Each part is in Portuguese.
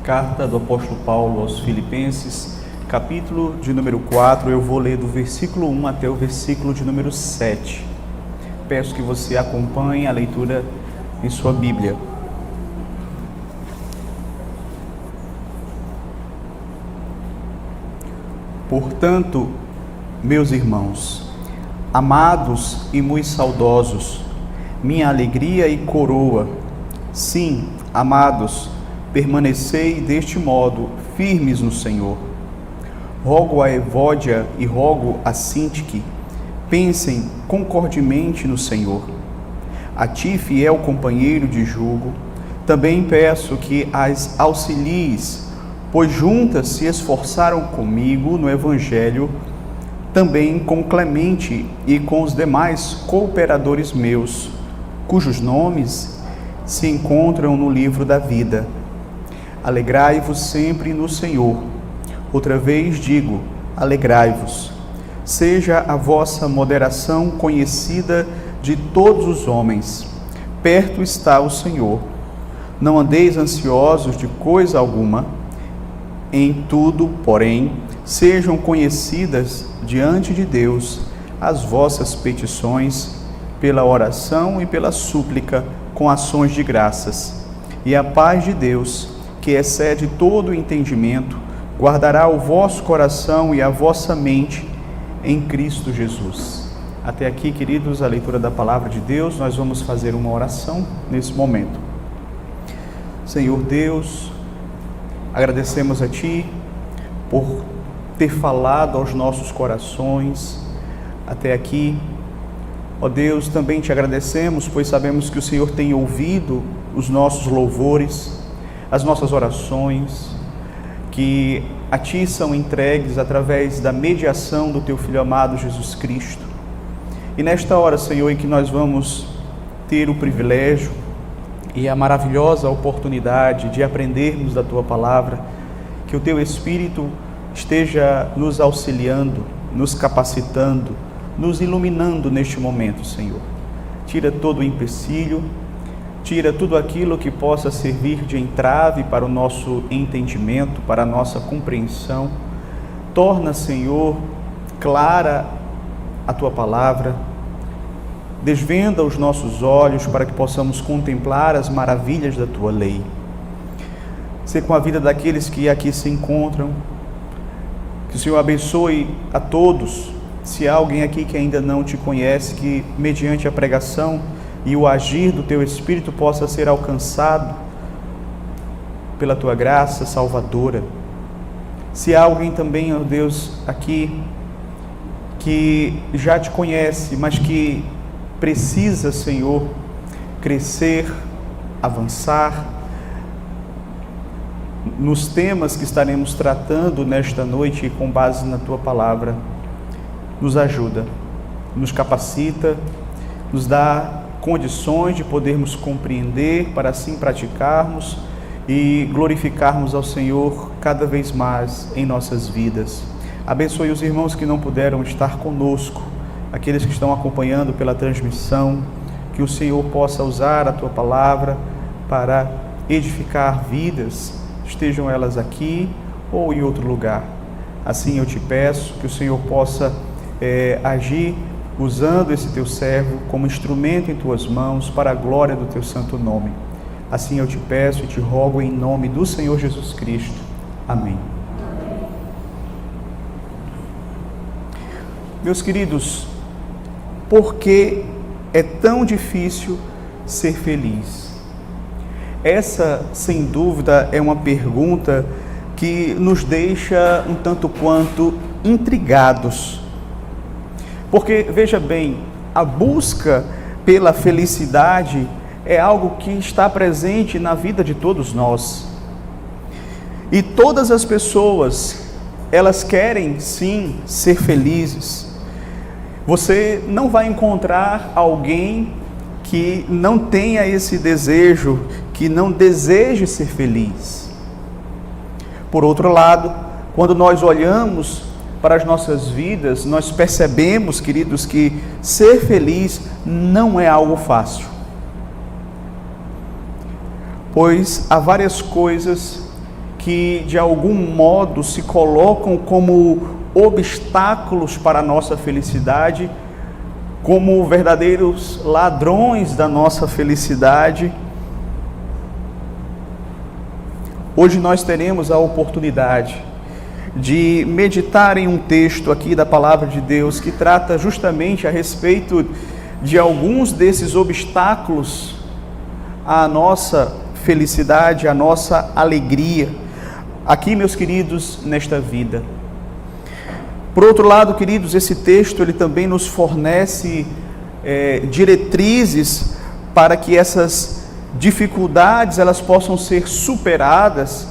Carta do apóstolo Paulo aos Filipenses, capítulo de número 4, eu vou ler do versículo 1 até o versículo de número 7. Peço que você acompanhe a leitura em sua Bíblia. Portanto, meus irmãos, amados e muito saudosos, minha alegria e coroa, sim, amados, permanecei deste modo firmes no Senhor. Rogo a Evódia e rogo a Sintique, pensem concordemente no Senhor. A ti, fiel companheiro de jugo, também peço que as auxilies, pois juntas se esforçaram comigo no Evangelho, também com Clemente e com os demais cooperadores meus, cujos nomes se encontram no livro da vida. Alegrai-vos sempre no Senhor. Outra vez digo, alegrai-vos. Seja a vossa moderação conhecida de todos os homens. Perto está o Senhor. Não andeis ansiosos de coisa alguma. Em tudo, porém, sejam conhecidas diante de Deus as vossas petições, pela oração e pela súplica, com ações de graças. E a paz de Deus, que excede todo o entendimento, guardará o vosso coração e a vossa mente em Cristo Jesus. Até aqui, queridos, a leitura da palavra de Deus. Nós vamos fazer uma oração nesse momento. Senhor Deus, agradecemos a Ti por ter falado aos nossos corações até aqui. Ó Deus, também Te agradecemos, pois sabemos que o Senhor tem ouvido os nossos louvores, as nossas orações, que a Ti são entregues através da mediação do Teu Filho amado Jesus Cristo. E nesta hora, Senhor, em que nós vamos ter o privilégio e a maravilhosa oportunidade de aprendermos da Tua Palavra, que o Teu Espírito esteja nos auxiliando, nos capacitando, nos iluminando neste momento, Senhor. Tira todo o empecilho, tira tudo aquilo que possa servir de entrave para o nosso entendimento, para a nossa compreensão. Torna, Senhor, clara a Tua Palavra. Desvenda os nossos olhos para que possamos contemplar as maravilhas da Tua lei. Sê com a vida daqueles que aqui se encontram. Que o Senhor abençoe a todos. Se há alguém aqui que ainda não Te conhece, que mediante a pregação e o agir do Teu Espírito possa ser alcançado pela Tua graça salvadora. Se há alguém também, ó Deus, aqui que já Te conhece, mas que precisa, Senhor, crescer, avançar nos temas que estaremos tratando nesta noite com base na Tua Palavra, nos ajuda, nos capacita, nos dá condições de podermos compreender, para assim praticarmos e glorificarmos ao Senhor cada vez mais em nossas vidas. Abençoe os irmãos que não puderam estar conosco, aqueles que estão acompanhando pela transmissão, que o Senhor possa usar a Tua Palavra para edificar vidas, estejam elas aqui ou em outro lugar. Assim eu Te peço que o Senhor possa agir usando esse Teu servo como instrumento em Tuas mãos para a glória do Teu santo nome. Assim eu Te peço e Te rogo em nome do Senhor Jesus Cristo. Amém. Meus queridos, por que é tão difícil ser feliz? Essa, sem dúvida, é uma pergunta que nos deixa um tanto quanto intrigados. Porque, veja bem, a busca pela felicidade é algo que está presente na vida de todos nós. E todas as pessoas, elas querem sim ser felizes. Você não vai encontrar alguém que não tenha esse desejo, que não deseje ser feliz. Por outro lado, quando nós olhamos para as nossas vidas, nós percebemos, queridos, que ser feliz não é algo fácil. Pois há várias coisas que que de algum modo se colocam como obstáculos para a nossa felicidade, como verdadeiros ladrões da nossa felicidade. Hoje nós teremos a oportunidade de meditar em um texto aqui da Palavra de Deus que trata justamente a respeito de alguns desses obstáculos à nossa felicidade, à nossa alegria, aqui, meus queridos, nesta vida. Por outro lado, queridos, esse texto ele também nos fornece diretrizes para que essas dificuldades elas possam ser superadas,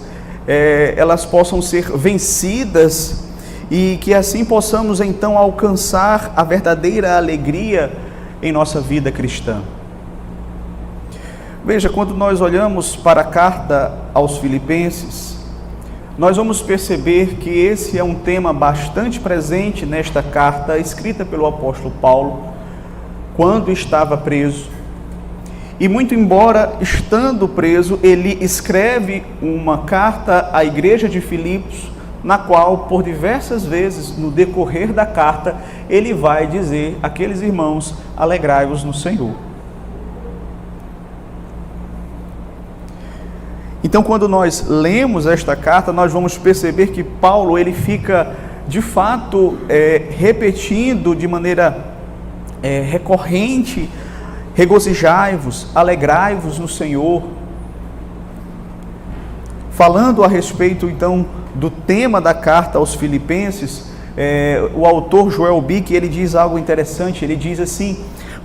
elas possam ser vencidas e que assim possamos então alcançar a verdadeira alegria em nossa vida cristã. Veja, quando nós olhamos para a carta aos Filipenses, nós vamos perceber que esse é um tema bastante presente nesta carta escrita pelo apóstolo Paulo quando estava preso. E muito embora estando preso, ele escreve uma carta à igreja de Filipos, na qual, por diversas vezes, no decorrer da carta, ele vai dizer àqueles irmãos: alegrai-vos no Senhor. Então, quando nós lemos esta carta, nós vamos perceber que Paulo, ele fica, de fato, repetindo de maneira recorrente: regozijai-vos, alegrai-vos no Senhor. Falando a respeito, então, do tema da carta aos Filipenses, o autor Joel Bick, ele diz algo interessante. Ele diz assim: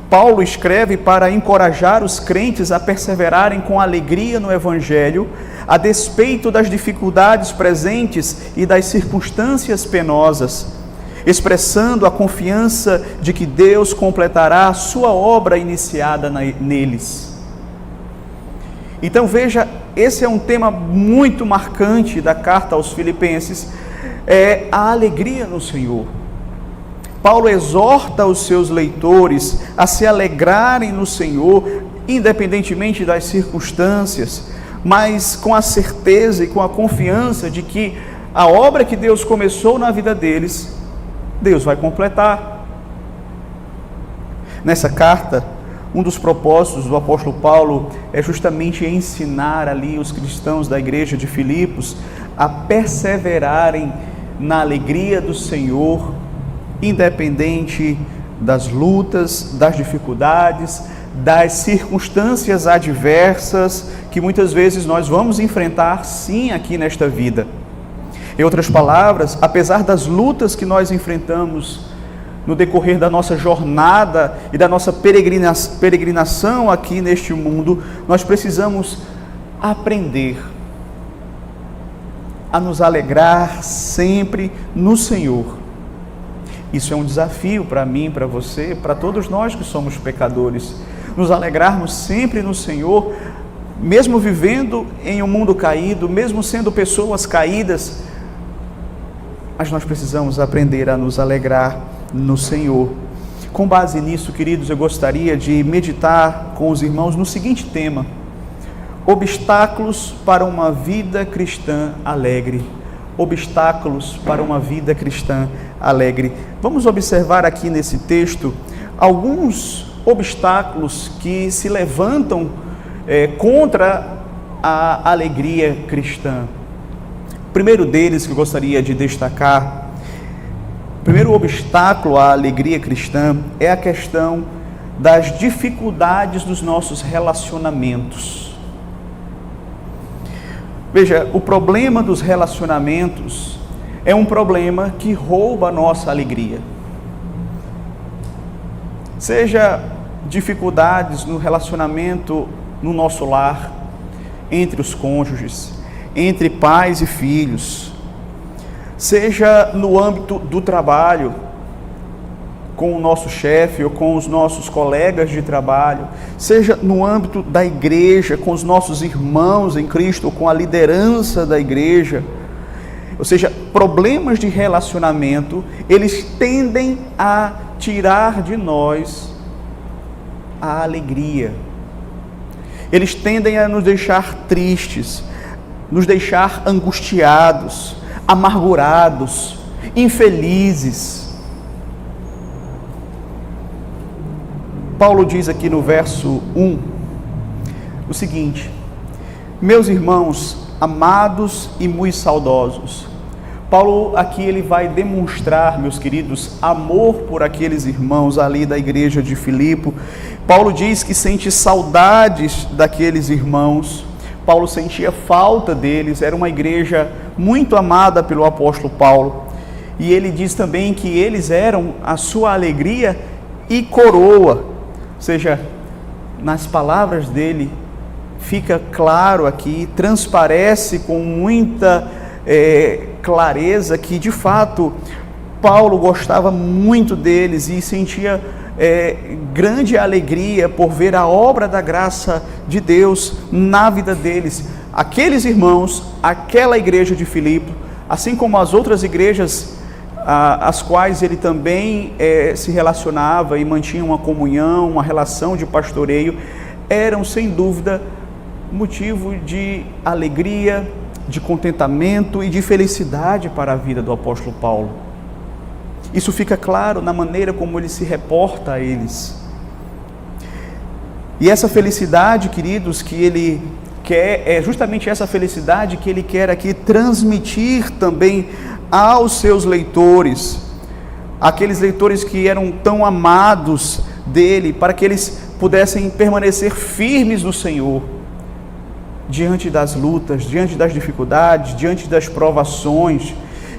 Paulo escreve para encorajar os crentes a perseverarem com alegria no Evangelho, a despeito das dificuldades presentes e das circunstâncias penosas, expressando a confiança de que Deus completará a sua obra iniciada neles. Então veja, esse é um tema muito marcante da carta aos Filipenses, é a alegria no Senhor. Paulo exorta os seus leitores a se alegrarem no Senhor, independentemente das circunstâncias, mas com a certeza e com a confiança de que a obra que Deus começou na vida deles, Deus vai completar. Nessa carta, um dos propósitos do apóstolo Paulo é justamente ensinar ali os cristãos da igreja de Filipos a perseverarem na alegria do Senhor, independente das lutas, das dificuldades, das circunstâncias adversas que muitas vezes nós vamos enfrentar, sim, aqui nesta vida. Em outras palavras, apesar das lutas que nós enfrentamos no decorrer da nossa jornada e da nossa peregrinação aqui neste mundo, nós precisamos aprender a nos alegrar sempre no Senhor. Isso é um desafio para mim, para você, para todos nós que somos pecadores. Nos alegrarmos sempre no Senhor, mesmo vivendo em um mundo caído, mesmo sendo pessoas caídas, mas nós precisamos aprender a nos alegrar no Senhor. Com base nisso, queridos, eu gostaria de meditar com os irmãos no seguinte tema: obstáculos para uma vida cristã alegre. Obstáculos para uma vida cristã alegre. Vamos observar aqui nesse texto alguns obstáculos que se levantam contra a alegria cristã. O primeiro deles que eu gostaria de destacar, o primeiro obstáculo à alegria cristã é a questão das dificuldades dos nossos relacionamentos. Veja, o problema dos relacionamentos é um problema que rouba a nossa alegria. Seja dificuldades no relacionamento no nosso lar, entre os cônjuges, entre pais e filhos, seja no âmbito do trabalho, com o nosso chefe ou com os nossos colegas de trabalho, seja no âmbito da igreja, com os nossos irmãos em Cristo, ou com a liderança da igreja. Ou seja, problemas de relacionamento, eles tendem a tirar de nós a alegria. Eles tendem a nos deixar tristes. nos deixar angustiados, amargurados, infelizes. Paulo diz aqui no verso 1 o seguinte: meus irmãos, amados e muito saudosos. Paulo aqui ele vai demonstrar, meus queridos, amor por aqueles irmãos ali da igreja de Filipe. Paulo diz que sente saudades daqueles irmãos. Paulo sentia falta deles, era uma igreja muito amada pelo apóstolo Paulo. E ele diz também que eles eram a sua alegria e coroa. Ou seja, nas palavras dele, fica claro aqui, transparece com muita clareza que, de fato, Paulo gostava muito deles e sentia grande alegria por ver a obra da graça de Deus na vida deles. Aqueles irmãos, aquela igreja de Filipe, assim como as outras igrejas as quais ele também se relacionava e mantinha uma comunhão, uma relação de pastoreio, eram sem dúvida motivo de alegria, de contentamento e de felicidade para a vida do apóstolo Paulo. Isso fica claro na maneira como ele se reporta a eles. E essa felicidade, queridos, que ele quer, é justamente essa felicidade que ele quer aqui transmitir também aos seus leitores, aqueles leitores que eram tão amados dele, para que eles pudessem permanecer firmes no Senhor, diante das lutas, diante das dificuldades, diante das provações,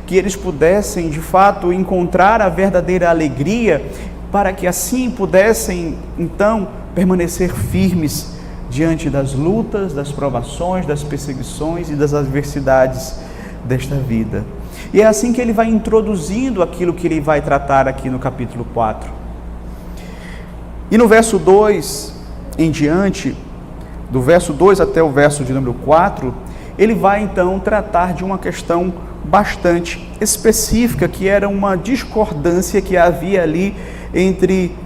que eles pudessem de fato encontrar a verdadeira alegria, para que assim pudessem então permanecer firmes diante das lutas, das provações, das perseguições e das adversidades desta vida. E é assim que ele vai introduzindo aquilo que ele vai tratar aqui no capítulo 4. E no verso 2 em diante, do verso 2 até o verso de número 4, ele vai então tratar de uma questão bastante específica, que era uma discordância que havia ali entre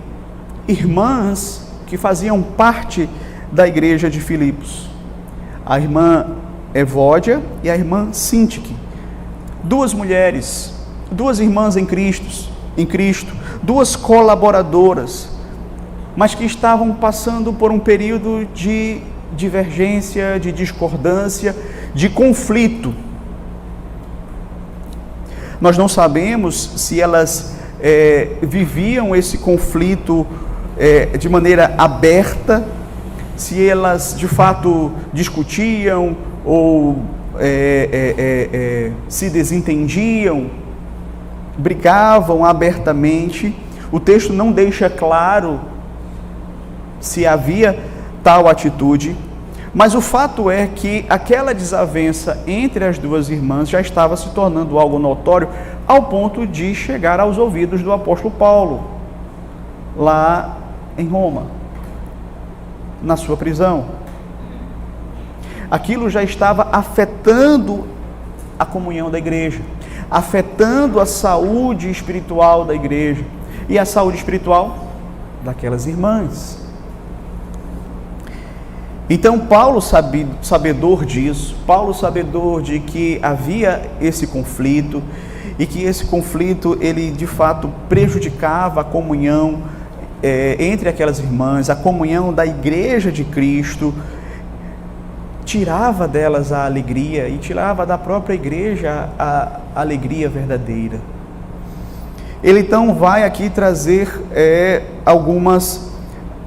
irmãs que faziam parte da igreja de Filipos. A irmã Evódia e a irmã Sintique. Duas mulheres, duas irmãs em Cristo, duas colaboradoras, mas que estavam passando por um período de divergência, de discordância, de conflito. Nós não sabemos se elas viviam esse conflito de maneira aberta, se elas de fato discutiam ou se desentendiam, brigavam abertamente. O texto não deixa claro se havia tal atitude, mas o fato é que aquela desavença entre as duas irmãs já estava se tornando algo notório, ao ponto de chegar aos ouvidos do apóstolo Paulo, lá em Roma, na sua prisão. Aquilo já estava afetando a comunhão da igreja, afetando a saúde espiritual da igreja e a saúde espiritual daquelas irmãs. Então Paulo, sabedor disso, Paulo sabedor de que havia esse conflito e que esse conflito ele de fato prejudicava a comunhão entre aquelas irmãs, a comunhão da igreja de Cristo, tirava delas a alegria e tirava da própria igreja a alegria verdadeira. Ele então vai aqui trazer algumas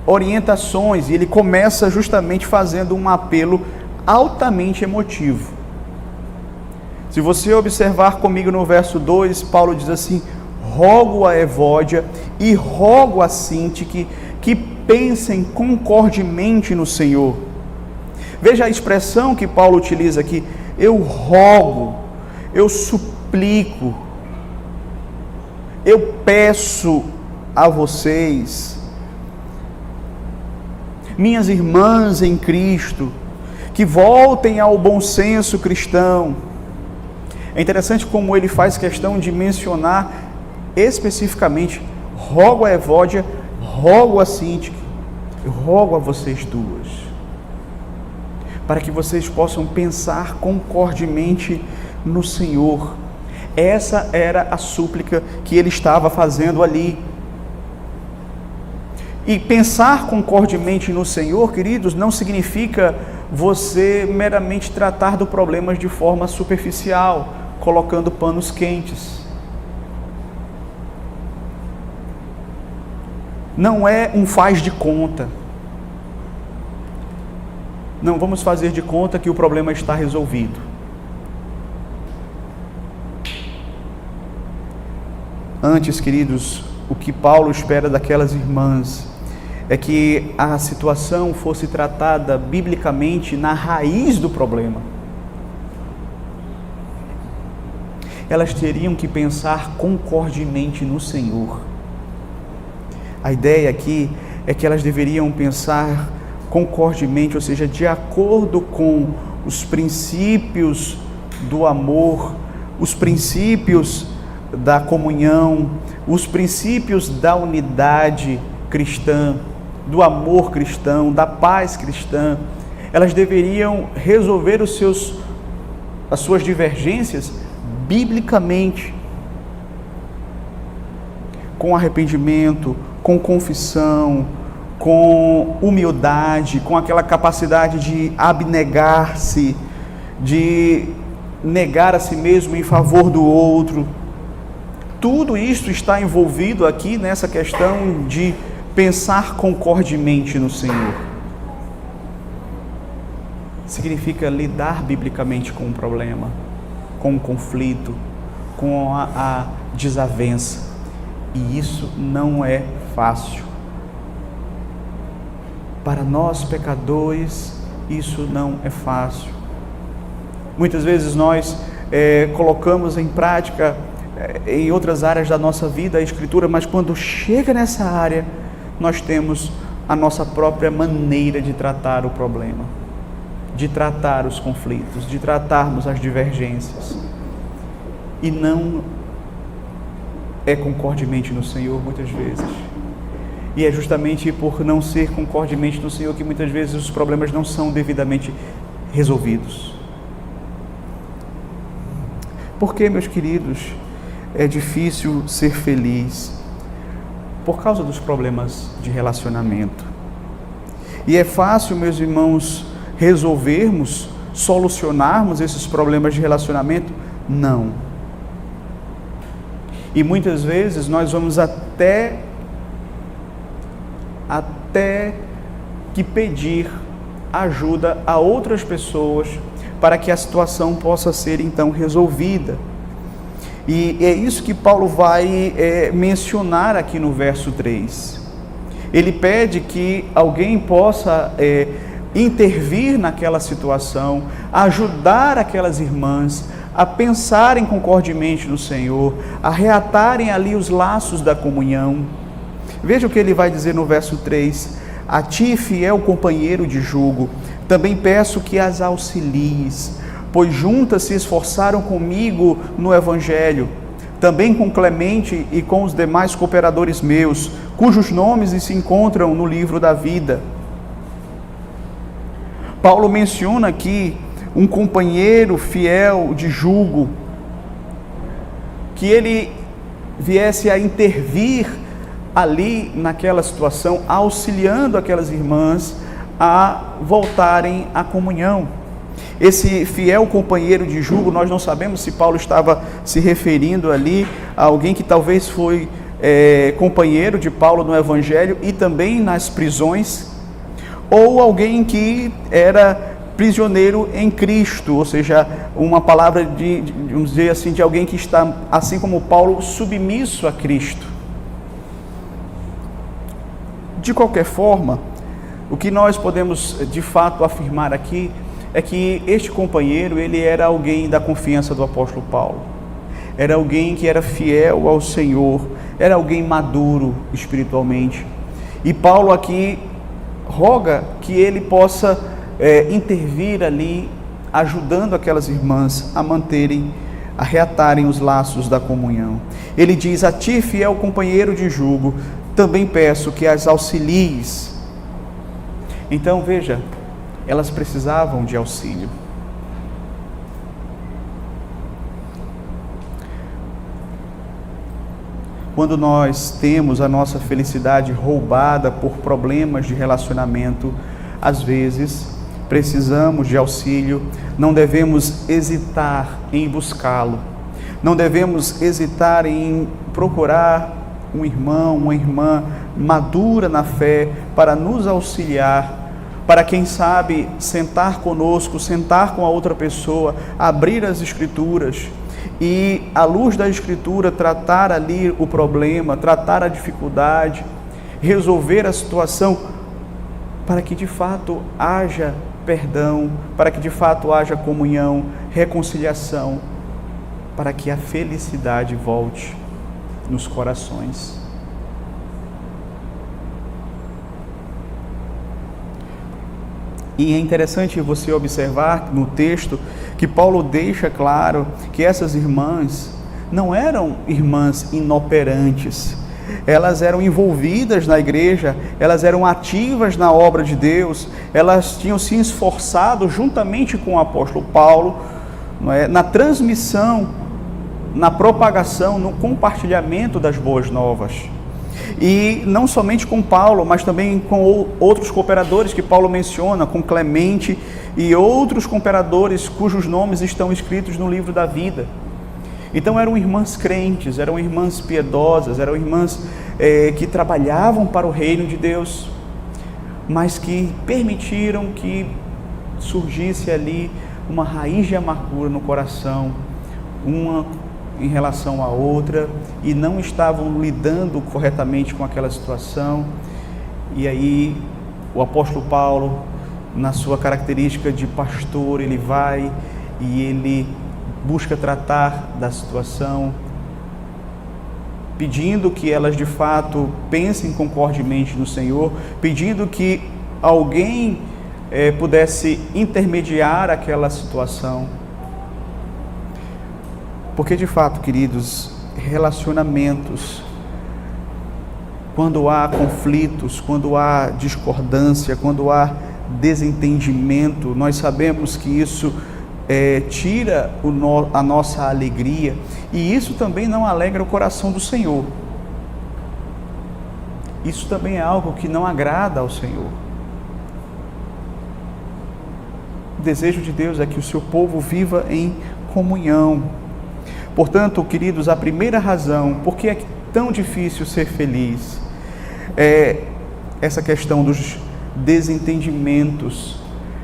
orientações, e ele começa justamente fazendo um apelo altamente emotivo. Se você observar comigo no verso 2, Paulo diz assim: rogo a Evódia e rogo a Sintique que pensem concordemente no Senhor. Veja a expressão que Paulo utiliza aqui: eu rogo, eu suplico, eu peço a vocês, minhas irmãs em Cristo, que voltem ao bom senso cristão. É interessante como ele faz questão de mencionar especificamente: rogo a Evódia, rogo a Sintique, eu rogo a vocês duas. para que vocês possam pensar concordemente no Senhor. Essa era a súplica que ele estava fazendo ali. E pensar concordemente no Senhor, queridos, não significa você meramente tratar do problema de forma superficial, colocando panos quentes. Não é um faz de conta. Não vamos fazer de conta que o problema está resolvido. Antes, queridos, o que Paulo espera daquelas irmãs é que a situação fosse tratada biblicamente na raiz do problema. Elas teriam que pensar concordemente no Senhor. A ideia aqui é que elas deveriam pensar concordemente, ou seja, de acordo com os princípios do amor, os princípios da comunhão, os princípios da unidade cristã, do amor cristão, da paz cristã. Elas deveriam resolver as suas divergências biblicamente, com arrependimento, com confissão, com humildade, com aquela capacidade de abnegar-se, de negar a si mesmo em favor do outro. Tudo isso está envolvido aqui nessa questão de pensar concordemente no Senhor. Significa lidar biblicamente com o problema, com o conflito, com a desavença. E isso não é fácil. Para nós pecadores, isso não é fácil. Muitas vezes nós colocamos em prática em outras áreas da nossa vida a Escritura, mas quando chega nessa área, nós temos a nossa própria maneira de tratar o problema, de tratar os conflitos, de tratarmos as divergências. E não é concordemente no Senhor muitas vezes. E é justamente por não ser concordemente no Senhor que muitas vezes os problemas não são devidamente resolvidos. Porque, meus queridos, é difícil ser feliz por causa dos problemas de relacionamento. E é fácil, meus irmãos, resolvermos, solucionarmos esses problemas de relacionamento? Não. E muitas vezes nós vamos até que pedir ajuda a outras pessoas para que a situação possa ser então resolvida. E é isso que Paulo vai mencionar aqui no verso 3. Ele pede que alguém possa intervir naquela situação, ajudar aquelas irmãs a pensarem concordemente no Senhor, a reatarem ali os laços da comunhão. Veja o que ele vai dizer no verso 3. A ti, fiel companheiro de jugo, também peço que as auxilies, pois juntas se esforçaram comigo no Evangelho, também com Clemente e com os demais cooperadores meus, cujos nomes se encontram no livro da vida. Paulo menciona aqui um companheiro fiel de jugo, que ele viesse a intervir ali naquela situação, auxiliando aquelas irmãs a voltarem à comunhão. Esse fiel companheiro de jugo, nós não sabemos se Paulo estava se referindo ali a alguém que talvez foi companheiro de Paulo no Evangelho e também nas prisões, ou alguém que era prisioneiro em Cristo, ou seja, uma palavra vamos dizer assim, de alguém que está, assim como Paulo, submisso a Cristo. De qualquer forma, o que nós podemos de fato afirmar aqui é que este companheiro, ele era alguém da confiança do apóstolo Paulo, era alguém que era fiel ao Senhor, era alguém maduro espiritualmente, e Paulo aqui roga que ele possa intervir ali, ajudando aquelas irmãs a reatarem os laços da comunhão. Ele diz: a ti, fiel companheiro de jugo, também peço que as auxilies. Então veja, elas precisavam de auxílio. Quando nós temos a nossa felicidade roubada por problemas de relacionamento, às vezes precisamos de auxílio, não devemos hesitar em buscá-lo, não devemos hesitar em procurar um irmão, uma irmã madura na fé para nos auxiliar, para quem sabe sentar conosco, sentar com a outra pessoa, abrir as Escrituras e, à luz da Escritura, tratar ali o problema, tratar a dificuldade, resolver a situação, para que de fato haja perdão, para que de fato haja comunhão, reconciliação, para que a felicidade volte nos corações. E é interessante você observar no texto que Paulo deixa claro que essas irmãs não eram irmãs inoperantes, elas eram envolvidas na igreja, elas eram ativas na obra de Deus, elas tinham se esforçado juntamente com o apóstolo Paulo, na transmissão, na propagação, no compartilhamento das boas novas. E não somente com Paulo, mas também com outros cooperadores que Paulo menciona, com Clemente e outros cooperadores cujos nomes estão escritos no livro da vida. Então eram irmãs crentes, eram irmãs piedosas, eram irmãs que trabalhavam para o reino de Deus, mas que permitiram que surgisse ali uma raiz de amargura no coração, uma em relação à outra, e não estavam lidando corretamente com aquela situação. E aí o apóstolo Paulo, na sua característica de pastor, ele vai e ele busca tratar da situação, pedindo que elas de fato pensem concordemente no Senhor, pedindo que alguém pudesse intermediar aquela situação. Porque de fato, queridos, relacionamentos, quando há conflitos, quando há discordância, quando há desentendimento, nós sabemos que isso tira a nossa alegria, e isso também não alegra o coração do Senhor. Isso também é algo que não agrada ao Senhor. O desejo de Deus é que o seu povo viva em comunhão. Portanto, queridos, a primeira razão por que é tão difícil ser feliz é essa questão dos desentendimentos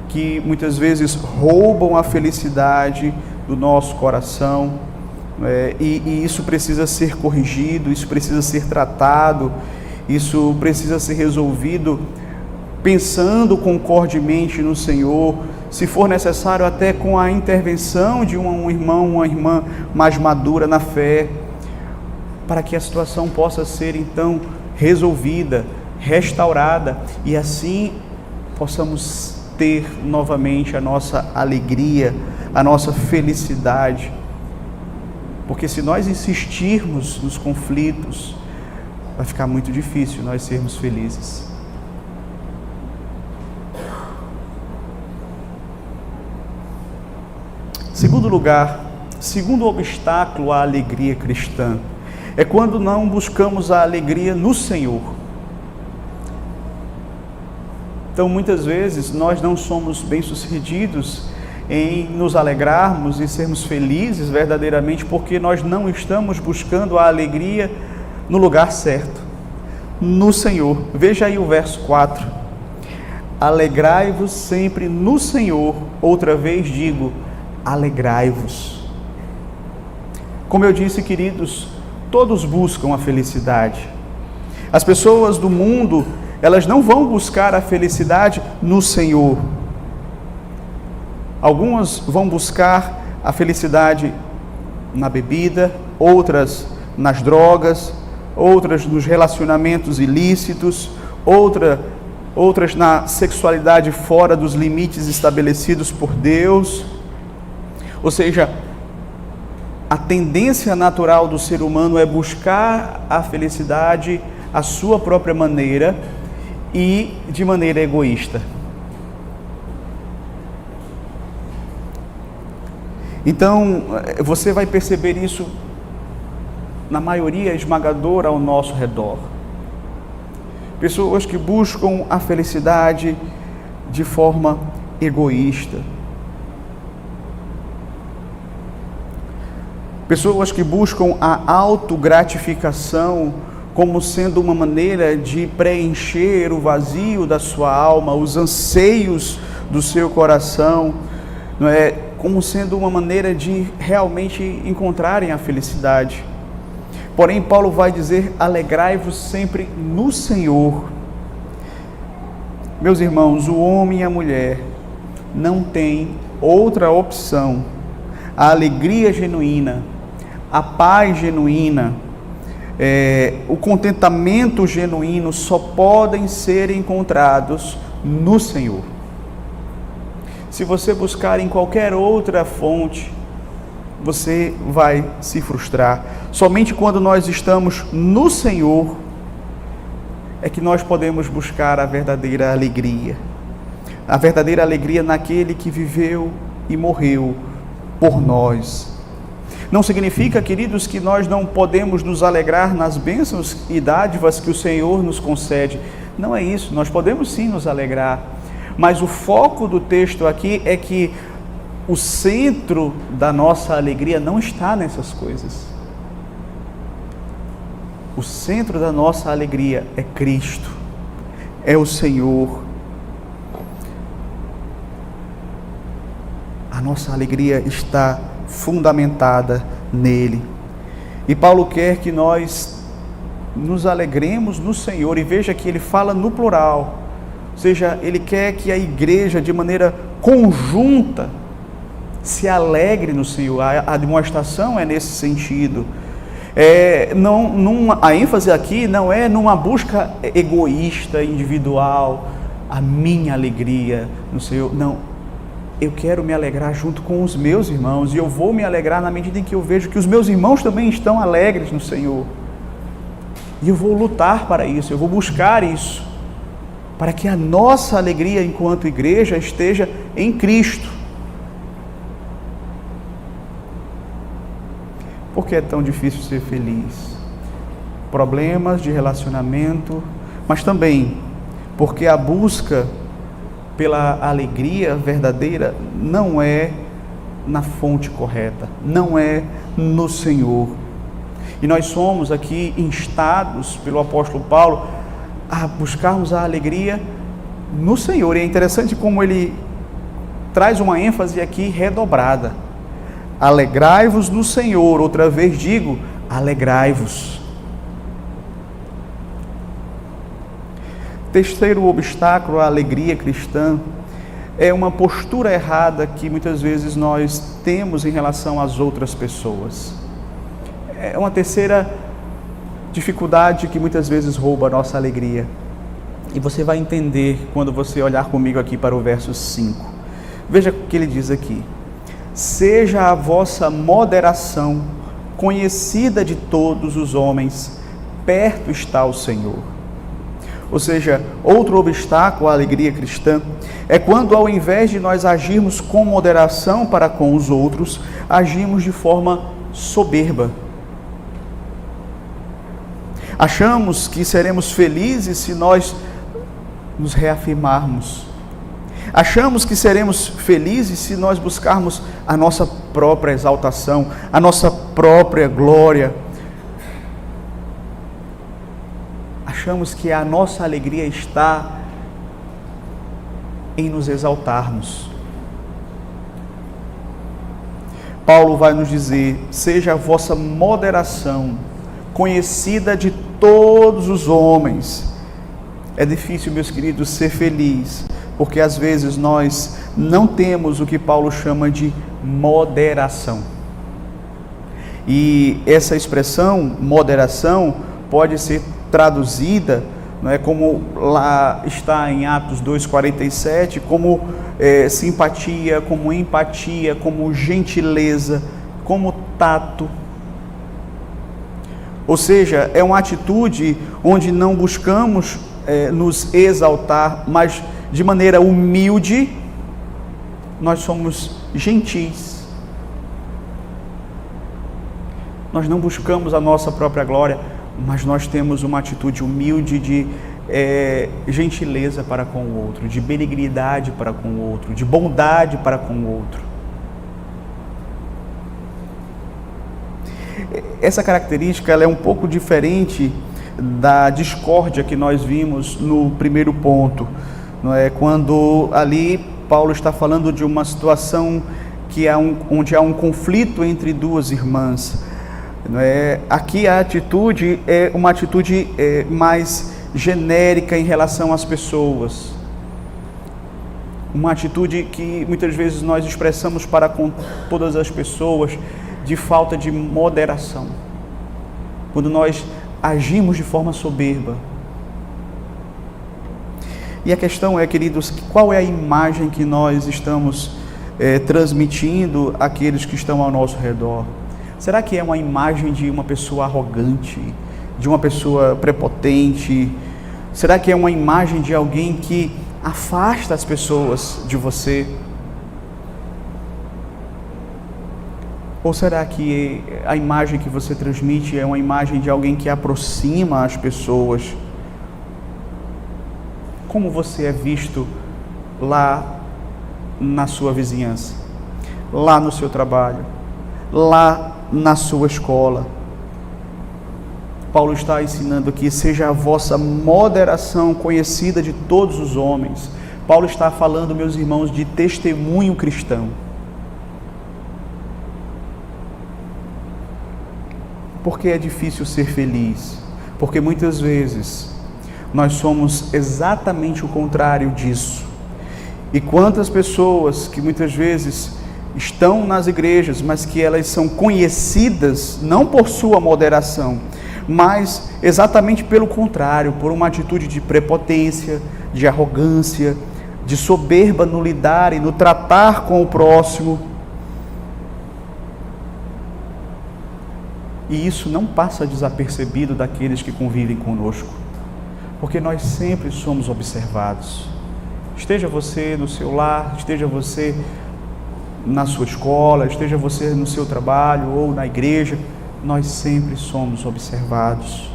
que muitas vezes roubam a felicidade do nosso coração, e isso precisa ser corrigido, isso precisa ser tratado, isso precisa ser resolvido pensando concordemente no Senhor, se for necessário até com a intervenção de um irmão, uma irmã mais madura na fé, para que a situação possa ser então resolvida, restaurada, e assim possamos ter novamente a nossa alegria, a nossa felicidade. Porque se nós insistirmos nos conflitos, vai ficar muito difícil nós sermos felizes. Segundo lugar, segundo obstáculo à alegria cristã, é quando não buscamos a alegria no Senhor. Então, muitas vezes, nós não somos bem-sucedidos em nos alegrarmos e sermos felizes verdadeiramente, porque nós não estamos buscando a alegria no lugar certo, no Senhor. Veja aí o verso 4. Alegrai-vos sempre no Senhor, outra vez digo, alegrai-vos. Como eu disse, queridos, todos buscam a felicidade. As pessoas do mundo, elas não vão buscar a felicidade no Senhor. Algumas vão buscar a felicidade na bebida, outras nas drogas, outras nos relacionamentos ilícitos, outras na sexualidade fora dos limites estabelecidos por Deus. Ou seja, a tendência natural do ser humano é buscar a felicidade à sua própria maneira e de maneira egoísta. Então, você vai perceber isso na maioria esmagadora ao nosso redor. Pessoas que buscam a felicidade de forma egoísta. Pessoas que buscam a autogratificação como sendo uma maneira de preencher o vazio da sua alma, os anseios do seu coração, não é? Como sendo uma maneira de realmente encontrarem a felicidade. Porém, Paulo vai dizer: alegrai-vos sempre no Senhor. Meus irmãos, o homem e a mulher não têm outra opção. A alegria genuína, a paz genuína, o contentamento genuíno só podem ser encontrados no Senhor. Se você buscar em qualquer outra fonte, você vai se frustrar. Somente quando nós estamos no Senhor é que nós podemos buscar a verdadeira alegria. A verdadeira alegria naquele que viveu e morreu por nós. Não significa, queridos, que nós não podemos nos alegrar nas bênçãos e dádivas que o Senhor nos concede. Não é isso, nós podemos sim nos alegrar. Mas o foco do texto aqui é que o centro da nossa alegria não está nessas coisas. O centro da nossa alegria é Cristo, é o Senhor. A nossa alegria está fundamentada nele. E Paulo quer que nós nos alegremos no Senhor, e veja que ele fala no plural, ou seja, ele quer que a igreja de maneira conjunta se alegre no Senhor. A demonstração é nesse sentido. A ênfase aqui não é numa busca egoísta, individual, a minha alegria no Senhor. Não, eu quero me alegrar junto com os meus irmãos, e eu vou me alegrar na medida em que eu vejo que os meus irmãos também estão alegres no Senhor. E eu vou lutar para isso, eu vou buscar isso, para que a nossa alegria enquanto igreja esteja em Cristo. Por que é tão difícil ser feliz? Problemas de relacionamento, mas também porque a busca pela alegria verdadeira não é na fonte correta, não é no Senhor. E nós somos aqui instados pelo apóstolo Paulo a buscarmos a alegria no Senhor. E é interessante como ele traz uma ênfase aqui redobrada. Alegrai-vos no Senhor. Outra vez digo, alegrai-vos. Terceiro obstáculo à alegria cristã é uma postura errada que muitas vezes nós temos em relação às outras pessoas. É uma terceira dificuldade que muitas vezes rouba a nossa alegria. E você vai entender quando você olhar comigo aqui para o verso 5. Veja o que ele diz aqui: seja a vossa moderação conhecida de todos os homens, perto está o Senhor. Ou seja, outro obstáculo à alegria cristã é quando, ao invés de nós agirmos com moderação para com os outros, agimos de forma soberba. Achamos que seremos felizes se nós nos reafirmarmos. Achamos que seremos felizes se nós buscarmos a nossa própria exaltação, a nossa própria glória. Achamos que a nossa alegria está em nos exaltarmos. Paulo vai nos dizer: seja a vossa moderação conhecida de todos os homens. É difícil, meus queridos, ser feliz, porque às vezes nós não temos o que Paulo chama de moderação. E essa expressão, moderação, pode ser traduzida, não é, como lá está em Atos 2,47, como simpatia, como empatia, como gentileza, como tato. Ou seja, é uma atitude onde não buscamos nos exaltar, mas de maneira humilde, nós somos gentis. nós não buscamos a nossa própria glória, mas nós temos uma atitude humilde de gentileza para com o outro, de benignidade para com o outro, de bondade para com o outro. Essa característica ela é um pouco diferente da discórdia que nós vimos no primeiro ponto, não é? Quando ali Paulo está falando de uma situação onde há um conflito entre duas irmãs, não é? Aqui a atitude é uma atitude mais genérica em relação às pessoas, uma atitude que muitas vezes nós expressamos para com todas as pessoas de falta de moderação, quando nós agimos de forma soberba. E a questão é, queridos, qual é a imagem que nós estamos transmitindo àqueles que estão ao nosso redor? Será que é uma imagem de uma pessoa arrogante, de uma pessoa prepotente? Será que é uma imagem de alguém que afasta as pessoas de você? Ou será que a imagem que você transmite é uma imagem de alguém que aproxima as pessoas? Como você é visto lá na sua vizinhança, lá no seu trabalho, lá na sua escola? Paulo está ensinando aqui, seja a vossa moderação conhecida de todos os homens. Paulo está falando, meus irmãos, de testemunho cristão. Porque é difícil ser feliz? Porque muitas vezes nós somos exatamente o contrário disso. E quantas pessoas que muitas vezes estão nas igrejas, mas que elas são conhecidas não por sua moderação, mas exatamente pelo contrário, por uma atitude de prepotência, de arrogância, de soberba no lidar e no tratar com o próximo. E isso não passa desapercebido daqueles que convivem conosco, porque nós sempre somos observados. Esteja você no seu lar, esteja você na sua escola, esteja você no seu trabalho ou na igreja, nós sempre somos observados.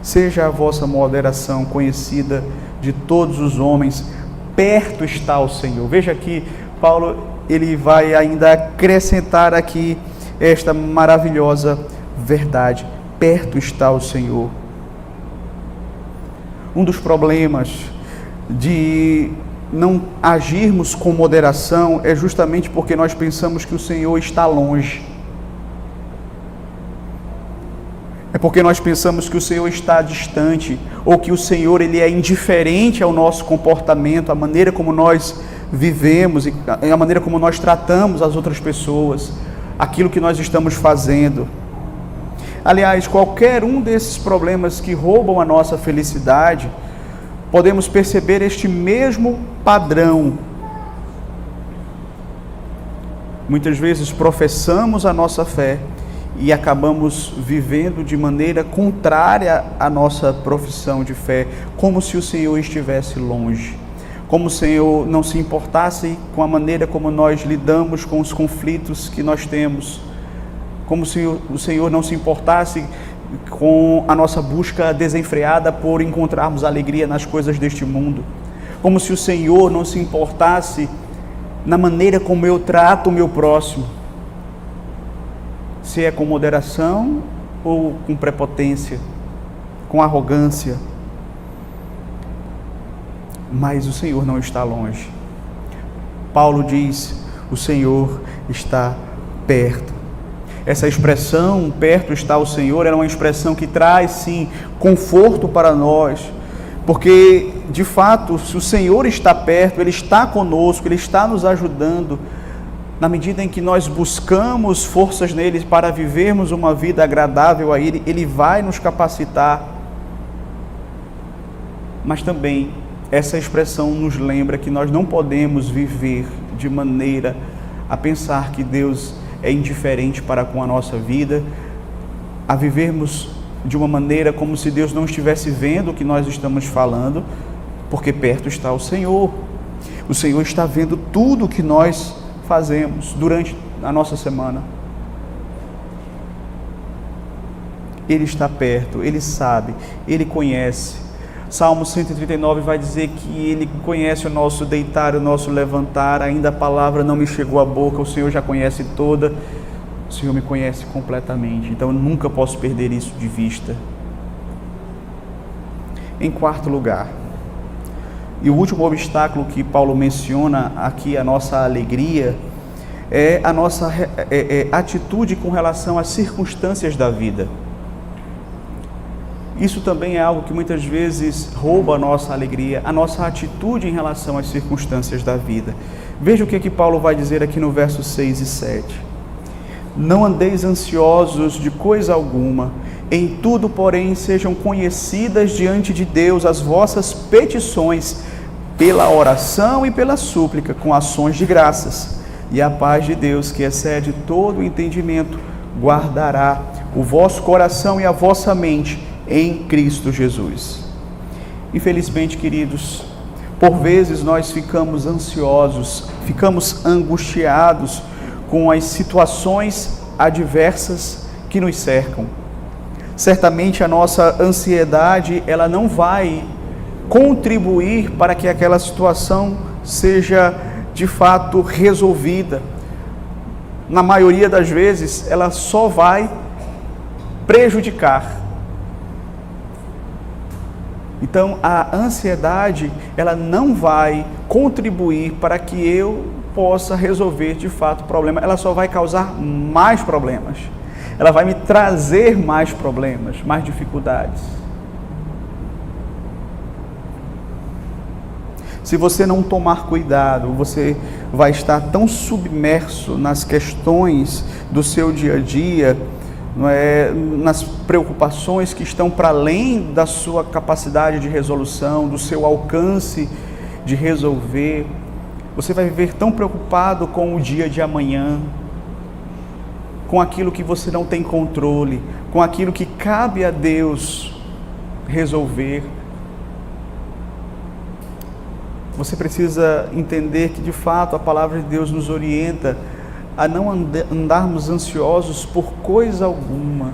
Seja a vossa moderação conhecida de todos os homens, perto está o Senhor. Veja aqui, Paulo, ele vai ainda acrescentar aqui esta maravilhosa verdade: perto está o Senhor. Um dos problemas de não agirmos com moderação é justamente porque nós pensamos que o Senhor está longe. É porque nós pensamos que o Senhor está distante, ou que o Senhor ele é indiferente ao nosso comportamento, à maneira como nós vivemos e a maneira como nós tratamos as outras pessoas, aquilo que nós estamos fazendo. Aliás, qualquer um desses problemas que roubam a nossa felicidade, podemos perceber este mesmo padrão. Muitas vezes professamos a nossa fé e acabamos vivendo de maneira contrária à nossa profissão de fé, como se o Senhor estivesse longe, como o Senhor não se importasse com a maneira como nós lidamos com os conflitos que nós temos, como se o Senhor não se importasse com a nossa busca desenfreada por encontrarmos alegria nas coisas deste mundo, como se o Senhor não se importasse na maneira como eu trato o meu próximo, se é com moderação ou com prepotência, com arrogância. Mas o Senhor não está longe. Paulo diz: o Senhor está perto. Essa expressão, perto está o Senhor, era uma expressão que traz, sim, conforto para nós, porque, de fato, se o Senhor está perto, Ele está conosco, Ele está nos ajudando, na medida em que nós buscamos forças nele para vivermos uma vida agradável a Ele, Ele vai nos capacitar. Mas também, essa expressão nos lembra que nós não podemos viver de maneira a pensar que Deus é indiferente para com a nossa vida, a vivermos de uma maneira como se Deus não estivesse vendo o que nós estamos falando, porque perto está o Senhor. O Senhor está vendo tudo o que nós fazemos durante a nossa semana. Ele está perto, Ele sabe, Ele conhece. Salmo 139 vai dizer que Ele conhece o nosso deitar, o nosso levantar, ainda a palavra não me chegou à boca, o Senhor já conhece toda, o Senhor me conhece completamente, então eu nunca posso perder isso de vista. Em quarto lugar, e o último obstáculo que Paulo menciona aqui, a nossa alegria, é a nossa atitude com relação às circunstâncias da vida. Isso também é algo que muitas vezes rouba a nossa alegria, a nossa atitude em relação às circunstâncias da vida. Veja o que Paulo vai dizer aqui no versos 6 e 7. Não andeis ansiosos de coisa alguma, em tudo, porém, sejam conhecidas diante de Deus as vossas petições, pela oração e pela súplica, com ações de graças. E a paz de Deus, que excede todo o entendimento, guardará o vosso coração e a vossa mente em Cristo Jesus. Infelizmente, queridos, por vezes nós ficamos ansiosos, ficamos angustiados com as situações adversas que nos cercam. Certamente a nossa ansiedade, ela não vai contribuir para que aquela situação seja de fato resolvida. Na maioria das vezes, ela só vai prejudicar. Então, a ansiedade, ela não vai contribuir para que eu possa resolver de fato o problema. Ela só vai causar mais problemas. Ela vai me trazer mais problemas, mais dificuldades. Se você não tomar cuidado, você vai estar tão submerso nas questões do seu dia a dia, nas preocupações que estão para além da sua capacidade de resolução, do seu alcance de resolver. Você vai viver tão preocupado com o dia de amanhã, com aquilo que você não tem controle, com aquilo que cabe a Deus resolver. Você precisa entender que, de fato, a palavra de Deus nos orienta a não andarmos ansiosos por coisa alguma,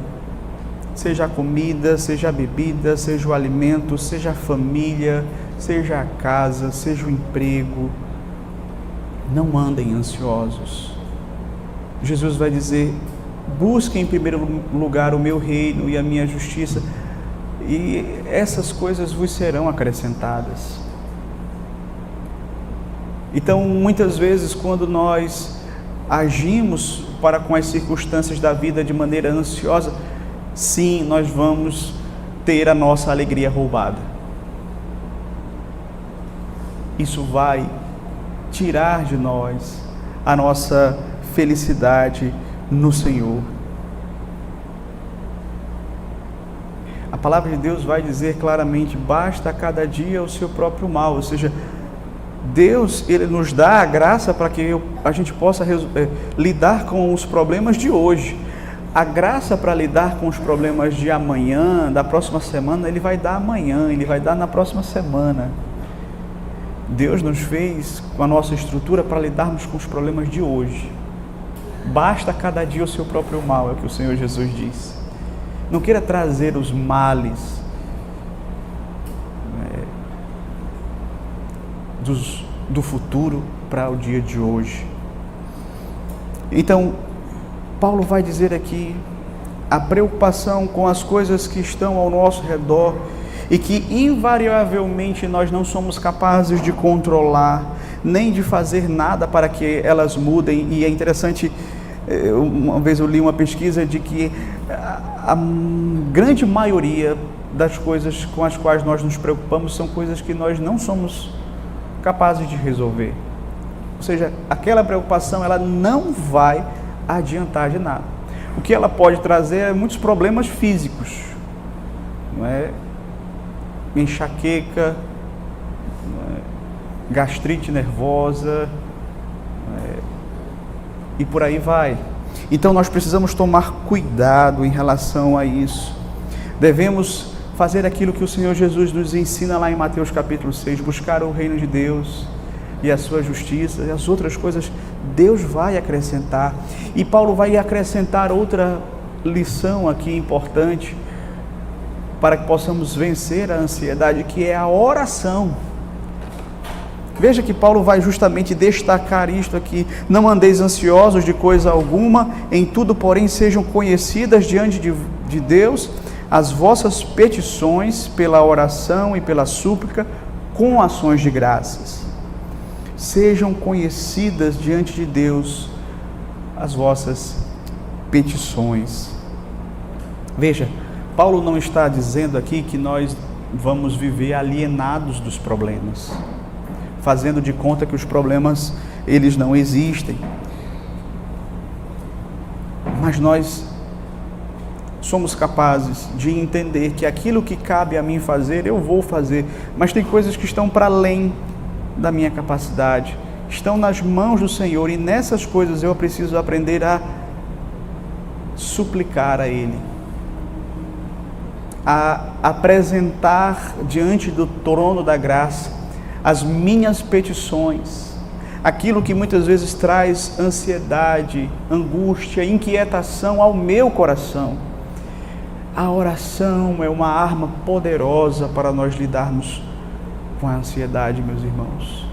seja a comida, seja a bebida, seja o alimento, seja a família, seja a casa, seja o emprego. Não andem ansiosos. Jesus vai dizer: busquem em primeiro lugar o meu reino e a minha justiça, e essas coisas vos serão acrescentadas. Então, muitas vezes, quando nós agimos para com as circunstâncias da vida de maneira ansiosa, sim, nós vamos ter a nossa alegria roubada. Isso vai tirar de nós a nossa felicidade no Senhor. A palavra de Deus vai dizer claramente: basta a cada dia o seu próprio mal, ou seja, Deus, Ele nos dá a graça para que a gente possa lidar com os problemas de hoje. A graça para lidar com os problemas de amanhã, da próxima semana, Ele vai dar amanhã, Ele vai dar na próxima semana. Deus nos fez com a nossa estrutura para lidarmos com os problemas de hoje. Basta a cada dia o seu próprio mal, é o que o Senhor Jesus diz. Não queira trazer os males do futuro para o dia de hoje. Então, Paulo vai dizer aqui a preocupação com as coisas que estão ao nosso redor e que invariavelmente nós não somos capazes de controlar, nem de fazer nada para que elas mudem. E é interessante, uma vez eu li uma pesquisa de que a grande maioria das coisas com as quais nós nos preocupamos são coisas que nós não somos capazes de resolver. Ou seja, aquela preocupação, ela não vai adiantar de nada. O que ela pode trazer é muitos problemas físicos, não é? Enxaqueca, não é? Gastrite nervosa, não é? E por aí vai. Então nós precisamos tomar cuidado em relação a isso. Devemos fazer aquilo que o Senhor Jesus nos ensina lá em Mateus capítulo 6, buscar o reino de Deus e a sua justiça, e as outras coisas Deus vai acrescentar. E Paulo vai acrescentar outra lição aqui importante para que possamos vencer a ansiedade, que é a oração. Veja que Paulo vai justamente destacar isto aqui: não andeis ansiosos de coisa alguma, em tudo, porém, sejam conhecidas diante de Deus as vossas petições pela oração e pela súplica com ações de graças. Sejam conhecidas diante de Deus as vossas petições. Veja, Paulo não está dizendo aqui que nós vamos viver alienados dos problemas, fazendo de conta que os problemas, eles não existem. Mas nós somos capazes de entender que aquilo que cabe a mim fazer, eu vou fazer, mas tem coisas que estão para além da minha capacidade, estão nas mãos do Senhor, e nessas coisas eu preciso aprender a suplicar a Ele, a apresentar diante do trono da graça as minhas petições, aquilo que muitas vezes traz ansiedade, angústia, inquietação ao meu coração. A oração é uma arma poderosa para nós lidarmos com a ansiedade, meus irmãos.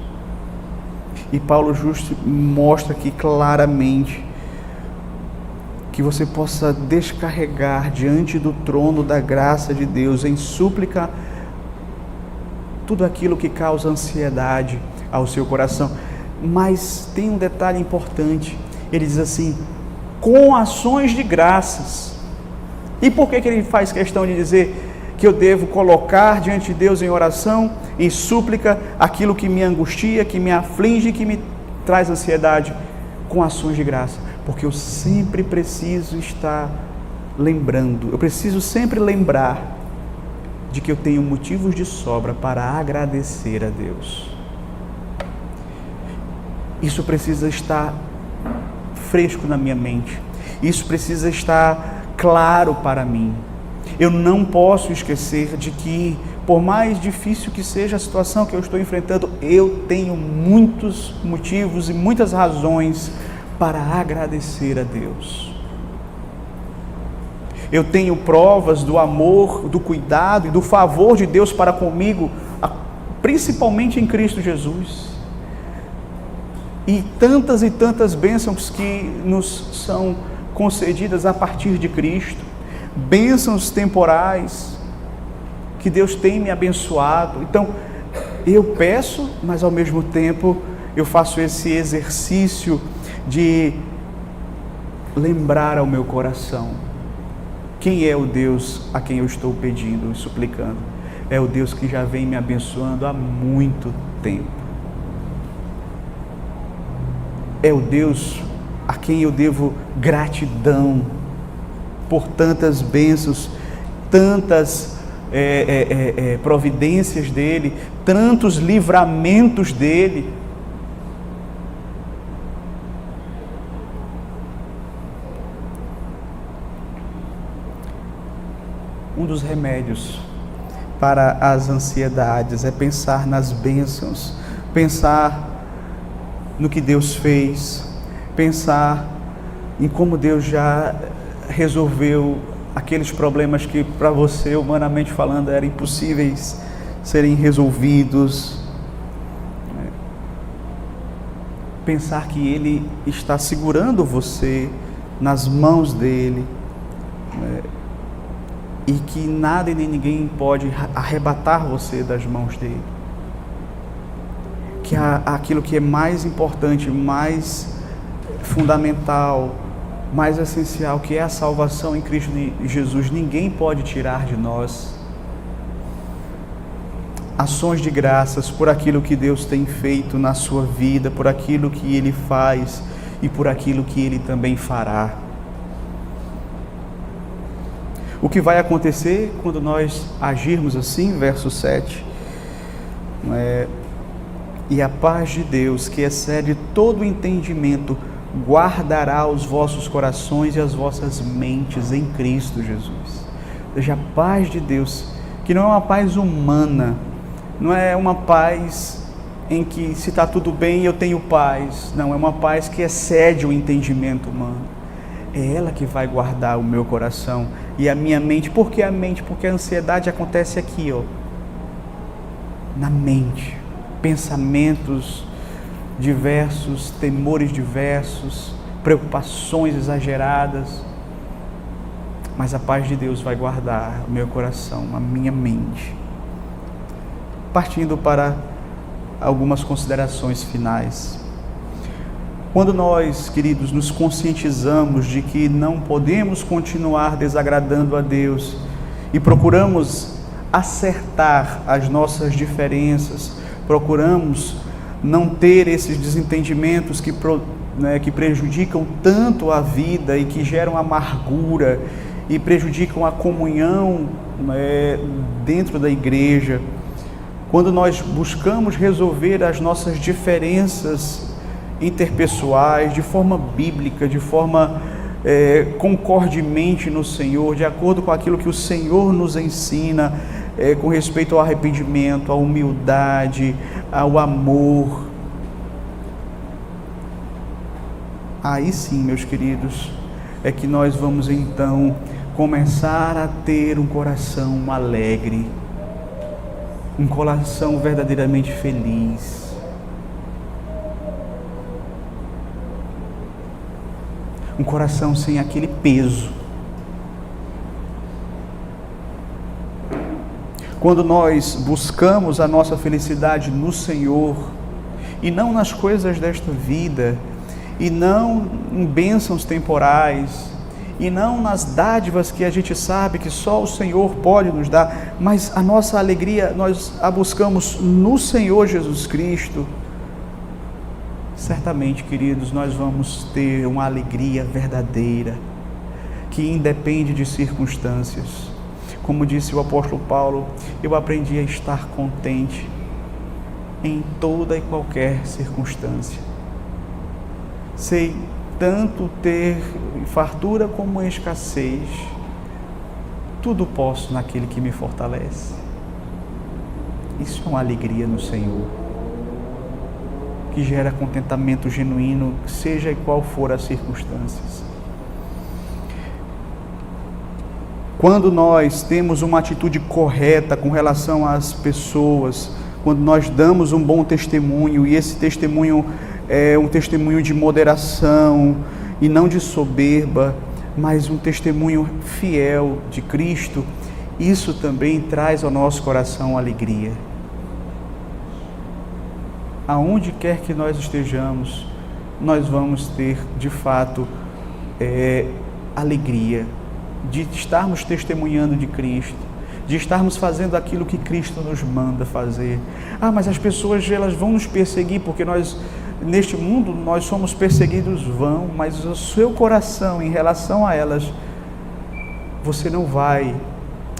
E Paulo justo mostra aqui claramente que você possa descarregar diante do trono da graça de Deus em súplica tudo aquilo que causa ansiedade ao seu coração. Mas tem um detalhe importante, ele diz assim: com ações de graças. E por que ele faz questão de dizer que eu devo colocar diante de Deus em oração, em súplica, aquilo que me angustia, que me aflige, que me traz ansiedade, com ações de graça? Porque eu sempre preciso estar lembrando, eu preciso sempre lembrar de que eu tenho motivos de sobra para agradecer a Deus. Isso precisa estar fresco na minha mente, isso precisa estar claro para mim. Eu não posso esquecer de que, por mais difícil que seja a situação que eu estou enfrentando, eu tenho muitos motivos e muitas razões para agradecer a Deus. Eu tenho provas do amor, do cuidado e do favor de Deus para comigo, principalmente em Cristo Jesus. E tantas bênçãos que nos são concedidas a partir de Cristo, bênçãos temporais que Deus tem me abençoado. Então, eu peço, mas ao mesmo tempo eu faço esse exercício de lembrar ao meu coração quem é o Deus a quem eu estou pedindo e suplicando. É o Deus que já vem me abençoando há muito tempo. É o Deus a quem eu devo gratidão por tantas bênçãos, tantas providências dEle, tantos livramentos dEle. Um dos remédios para as ansiedades é pensar nas bênçãos, pensar no que Deus fez, pensar em como Deus já resolveu aqueles problemas que para você, humanamente falando, eram impossíveis serem resolvidos. Pensar que Ele está segurando você nas mãos dEle, e que nada e nem ninguém pode arrebatar você das mãos dEle. Que aquilo que é mais importante, mais fundamental, mais essencial, que é a salvação em Cristo Jesus, ninguém pode tirar de nós. Ações de graças por aquilo que Deus tem feito na sua vida, por aquilo que Ele faz e por aquilo que Ele também fará. O que vai acontecer quando nós agirmos assim? Verso 7. E a paz de Deus, que excede todo o entendimento, guardará os vossos corações e as vossas mentes em Cristo Jesus. Ou seja, a paz de Deus, que não é uma paz humana, não é uma paz em que se está tudo bem eu tenho paz. Não, é uma paz que excede o entendimento humano. É ela que vai guardar o meu coração e a minha mente. Por que a mente? Porque a ansiedade acontece aqui, ó, na mente. Pensamentos diversos, temores diversos, preocupações exageradas. Mas a paz de Deus vai guardar o meu coração, a minha mente. Partindo para algumas considerações finais. Quando nós, queridos, nos conscientizamos de que não podemos continuar desagradando a Deus e procuramos acertar as nossas diferenças, procuramos não ter esses desentendimentos que prejudicam tanto a vida e que geram amargura e prejudicam a comunhão dentro da igreja, quando nós buscamos resolver as nossas diferenças interpessoais de forma bíblica, de forma concordemente no Senhor, de acordo com aquilo que o Senhor nos ensina, com respeito ao arrependimento, à humildade, ao amor. Aí sim, meus queridos, é que nós vamos então começar a ter um coração alegre, um coração verdadeiramente feliz. Um coração sem aquele peso. Quando nós buscamos a nossa felicidade no Senhor, e não nas coisas desta vida, e não em bênçãos temporais, e não nas dádivas que a gente sabe que só o Senhor pode nos dar, mas a nossa alegria nós a buscamos no Senhor Jesus Cristo, certamente, queridos, nós vamos ter uma alegria verdadeira, que independe de circunstâncias. Como disse o apóstolo Paulo, eu aprendi a estar contente em toda e qualquer circunstância. Sei tanto ter fartura como escassez, tudo posso naquele que me fortalece. Isso é uma alegria no Senhor, que gera contentamento genuíno, seja qual for as circunstâncias. Quando nós temos uma atitude correta com relação às pessoas, quando nós damos um bom testemunho, e esse testemunho é um testemunho de moderação e não de soberba, mas um testemunho fiel de Cristo, isso também traz ao nosso coração alegria. Aonde quer que nós estejamos, nós vamos ter de fato alegria de estarmos testemunhando de Cristo, de estarmos fazendo aquilo que Cristo nos manda fazer. Mas as pessoas elas vão nos perseguir porque nós, neste mundo, nós somos perseguidos, mas o seu coração em relação a elas, você não vai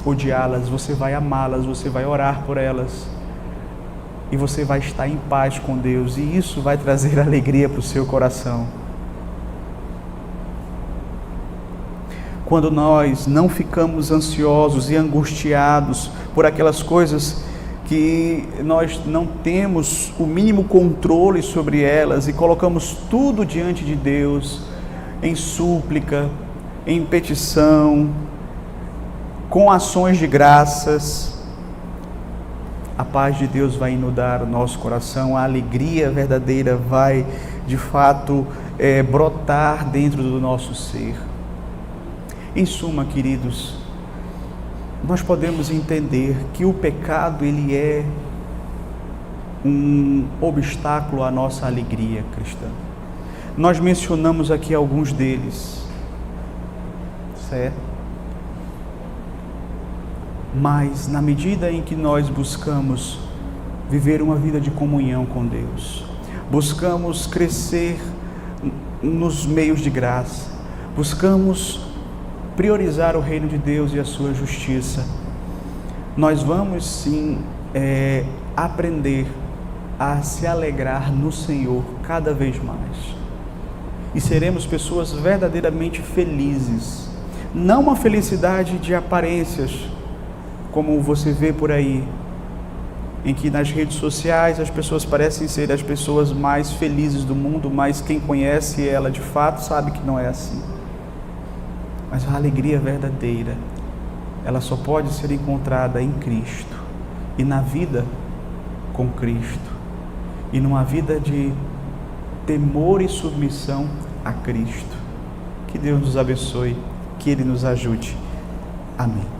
odiá-las, você vai amá-las, você vai orar por elas. E você vai estar em paz com Deus, e isso vai trazer alegria para o seu coração. Quando nós não ficamos ansiosos e angustiados por aquelas coisas que nós não temos o mínimo controle sobre elas e colocamos tudo diante de Deus, em súplica, em petição, com ações de graças, a paz de Deus vai inundar o nosso coração, a alegria verdadeira vai, de fato, brotar dentro do nosso ser. Em suma, queridos, nós podemos entender que o pecado, ele é um obstáculo à nossa alegria cristã. Nós mencionamos aqui alguns deles, certo? Mas na medida em que nós buscamos viver uma vida de comunhão com Deus, buscamos crescer nos meios de graça, buscamos priorizar o reino de Deus e a sua justiça, nós vamos sim aprender a se alegrar no Senhor cada vez mais. E seremos pessoas verdadeiramente felizes. Não uma felicidade de aparências, como você vê por aí, em que nas redes sociais as pessoas parecem ser as pessoas mais felizes do mundo, mas quem conhece ela de fato sabe que não é assim. Mas a alegria verdadeira, ela só pode ser encontrada em Cristo e na vida com Cristo e numa vida de temor e submissão a Cristo. Que Deus nos abençoe, que Ele nos ajude. Amém.